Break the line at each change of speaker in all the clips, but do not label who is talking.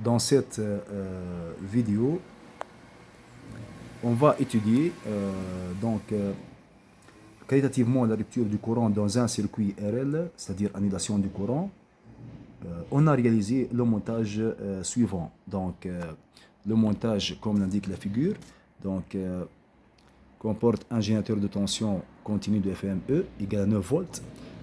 dans cette vidéo, on va étudier qualitativement la rupture du courant dans un circuit RL, c'est-à-dire annulation du courant. On a réalisé le montage suivant. Donc, le montage, comme l'indique la figure, comporte un générateur de tension continue de FME égal à 9 volts.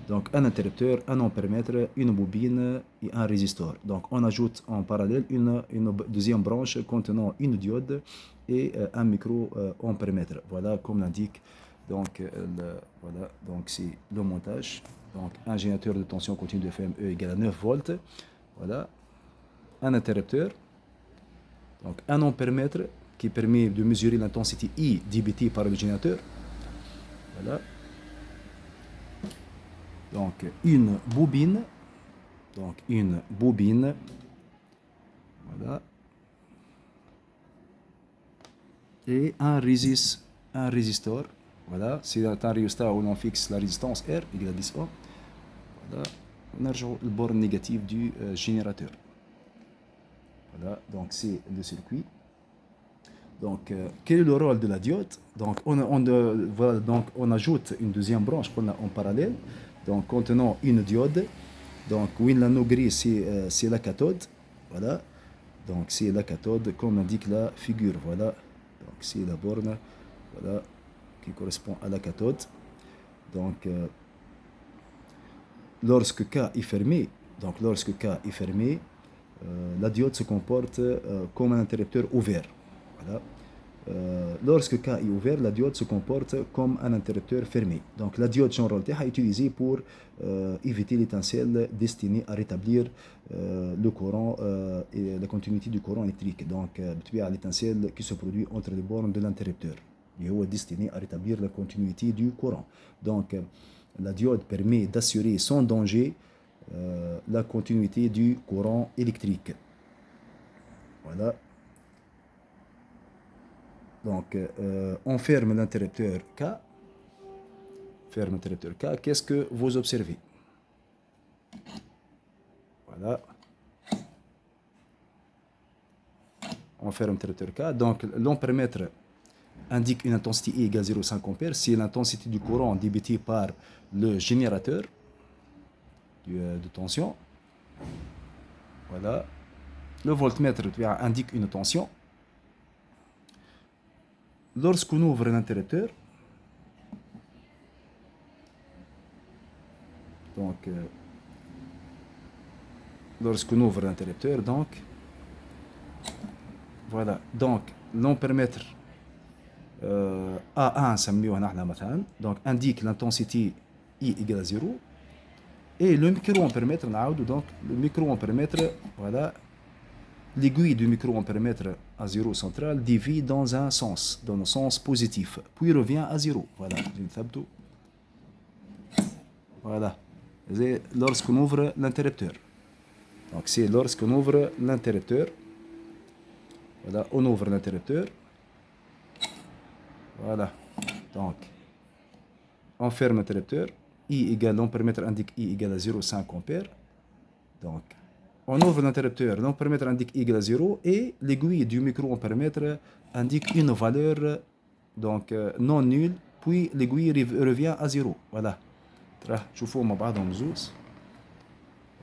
Donc, un interrupteur, un ampèremètre, une bobine et un résistor. Donc, on ajoute en parallèle une deuxième branche contenant une diode et un micro-ampèremètre. Voilà, comme l'indique. Donc, voilà, donc c'est le montage. Donc, un générateur de tension continue de FME égal à 9 volts. Voilà. Un interrupteur. Donc, un ampèremètre qui permet de mesurer l'intensité I dBT par le générateur. Voilà. Donc, une bobine. Donc, une bobine. Voilà. Et un résistor. Voilà. C'est un rhéostat où l'on fixe la résistance R égale à 10 ohms. Voilà. On a le borne négative du générateur. Voilà. Donc, c'est le circuit. Donc, quel est le rôle de la diode? Donc, voilà, donc, on ajoute une deuxième branche qu'on a en parallèle, donc contenant une diode. Donc, oui, l'anneau gris, c'est la cathode. Voilà. Donc, c'est la cathode, comme indique la figure. Voilà. Donc, c'est la borne, voilà, qui correspond à la cathode. Donc, lorsque K est fermé, la diode se comporte comme un interrupteur ouvert. Voilà. Lorsque K est ouvert, la diode se comporte comme un interrupteur fermé. Donc la diode est utilisée pour éviter l'étincelle destinée à rétablir le courant et la continuité du courant électrique. Donc l'étincelle qui se produit entre les bornes de l'interrupteur. Il est destiné à rétablir la continuité du courant. Donc la diode permet d'assurer sans danger la continuité du courant électrique. Voilà. Donc, on ferme l'interrupteur K. Ferme l'interrupteur K. Qu'est-ce que vous observez? Voilà. On ferme l'interrupteur K. Donc, l'ampèremètre indique une intensité I égale 0,5 ampères. C'est l'intensité du courant débitée par le générateur de tension. Voilà. Le voltmètre indique une tension. Lorsqu'on ouvre l'interrupteur, donc, voilà, donc, l'ampèremètre A1, donc, indique l'intensité I égale à 0, et le micro-ampèremètre, donc, le micro-ampèremètre, voilà, l'aiguille du micro-ampèremètre à 0 central dévie dans le sens positif, puis revient à 0. Voilà, voilà. C'est lorsqu'on ouvre l'interrupteur. Donc c'est lorsqu'on ouvre l'interrupteur. Voilà, on ouvre l'interrupteur. Voilà. Donc, on ferme l'interrupteur. I égale, l'ampèremètre indique I égale à 0,5 ampères. Donc, on ouvre l'interrupteur, l'ampèremètre indique I égale à 0 et l'aiguille du micro-ampèremètre indique une valeur donc, non nulle, puis l'aiguille revient à 0. Voilà. شوفوا مع بعضهم زوز.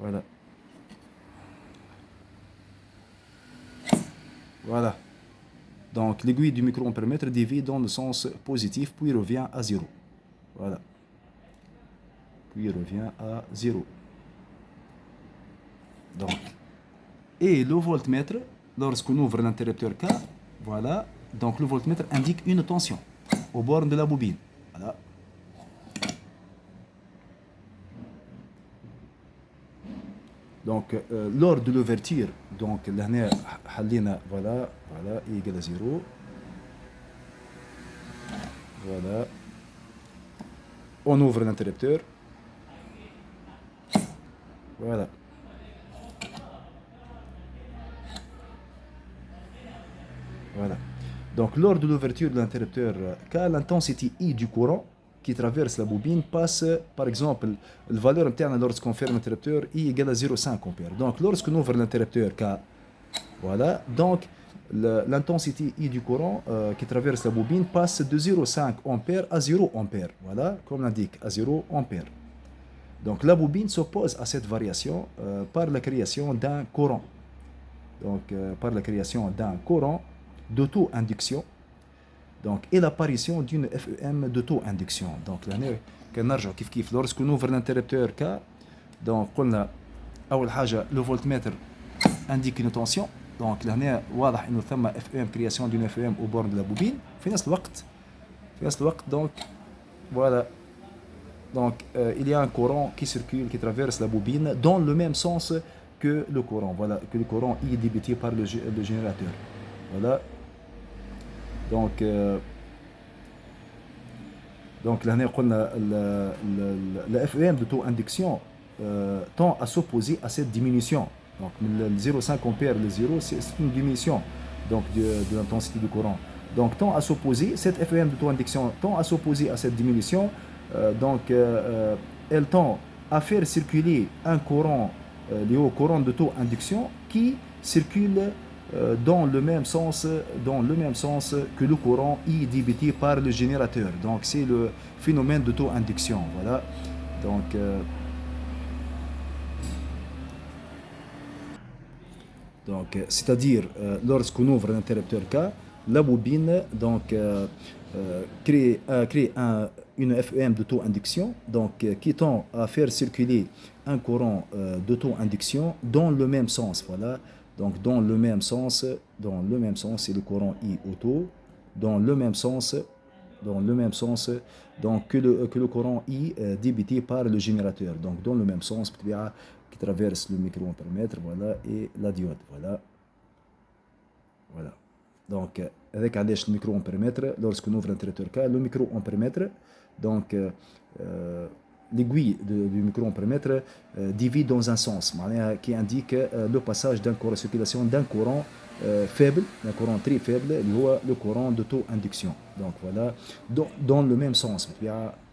Voilà. Voilà. Donc l'aiguille du micro-ampèremètre dévie dans le sens positif, puis revient à 0. Voilà. Puis revient à 0. Donc, et le voltmètre, lorsqu'on ouvre l'interrupteur K, voilà, donc le voltmètre indique une tension aux bornes de la bobine. Voilà. Donc, lors de l'ouverture, donc, voilà, I égale à 0. Voilà. On ouvre l'interrupteur. Voilà. Voilà. Donc, lors de l'ouverture de l'interrupteur K, l'intensité I du courant qui traverse la bobine passe, par exemple, la valeur interne lorsqu'on ferme l'interrupteur I égale à 0,5 ampères. Donc, lorsqu'on ouvre l'interrupteur K, Voilà, donc l'intensité I du courant qui traverse la bobine passe de 0,5 ampères à 0 ampère. Voilà, comme l'indique, à 0 ampère. Donc la bobine s'oppose à cette variation par la création d'un courant. Donc par la création d'un courant d'auto-induction. Donc et l'apparition d'une FEM d'auto-induction. Donc là, كنرجعوا كيف lorsque nous ouvrons l'interrupteur K, donc قلنا أول حاجة le voltmètre indique une tension. Donc لهنا واضح إنه ثم FEM création d'une FEM au bord de la bobine. في نفس الوقت donc voilà. Donc, il y a un courant qui circule, qui traverse la bobine dans le même sens que le courant. Voilà, que le courant est débité par le générateur. Voilà. Donc, là, la FEM d'auto-induction tend à s'opposer à cette diminution. Donc, le 0,5 ampère, le 0, c'est une diminution donc, de l'intensité du courant. Donc, tend à s'opposer, cette FEM d'auto-induction tend à s'opposer à cette diminution. Elle tend à faire circuler un courant lié au courant d'auto-induction qui circule dans le même sens que le courant I débité par le générateur. Donc c'est le phénomène d'auto-induction. Voilà. Donc c'est-à-dire lorsqu'on ouvre l'interrupteur K, la bobine donc crée une FEM d'auto-induction donc qui tend à faire circuler un courant d'auto-induction dans le même sens. Voilà. Donc dans le même sens, c'est le courant I auto, dans le même sens, donc que le courant I débité par le générateur. Donc dans le même sens qui traverse le micro-ampèremètre, voilà, et la diode. Voilà. Donc avec le micro-ampèremètre, lorsqu'on ouvre l'interrupteur K, le micro-ampèremètre, donc l'aiguille du micro-ampèremètre divise dans un sens qui indique le passage d'un courant, circulation d'un courant faible, d'un courant très faible, le courant d'auto-induction. Donc voilà, dans le même sens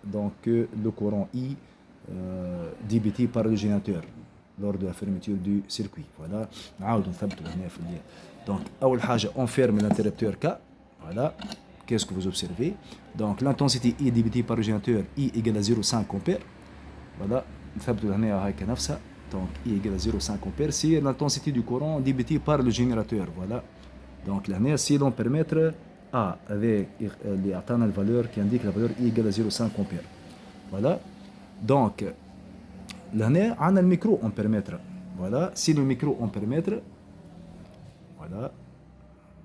donc que le courant I débité par le générateur lors de la fermeture du circuit. Voilà. Donc, on ferme l'interrupteur K. Voilà. Qu'est-ce que vous observez? Donc, l'intensité I débitée par le générateur I égale à 0,5 ampère. Voilà. Donc, I égale à 0,5 ampère. C'est l'intensité du courant débitée par le générateur. Voilà. Donc, là, si l'ampèremètre A avec la valeur qui indique la valeur I égale à 0,5 ampère. Voilà. Donc, là, on a le micro-ampèremètre. Voilà. C'est le micro-ampèremètre. Voilà.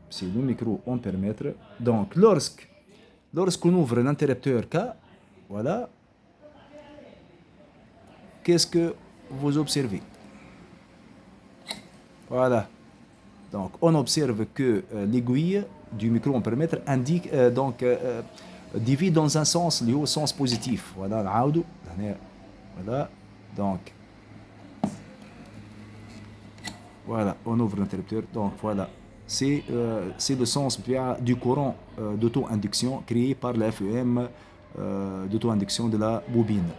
C'est le micro-ampèremètre. Donc, lorsqu'on ouvre l'interrupteur K, voilà, qu'est-ce que vous observez? Voilà. Donc, on observe que l'aiguille du micro-ampèremètre indique, divise dans un sens, lié au sens positif. Voilà, voilà. Donc, voilà, on ouvre l'interrupteur. Donc, voilà. C'est le sens du courant d'auto-induction créé par la FEM d'auto-induction de la bobine.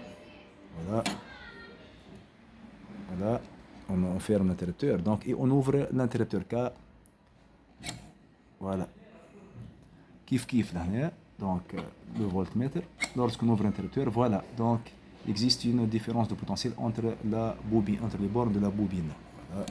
Voilà. Voilà. On ferme l'interrupteur. Donc, et on ouvre l'interrupteur K. Voilà. Kif là. Donc, le voltmètre. Lorsqu'on ouvre l'interrupteur, voilà. Donc, il existe une différence de potentiel entre la bobine, entre les bornes de la bobine. Voilà.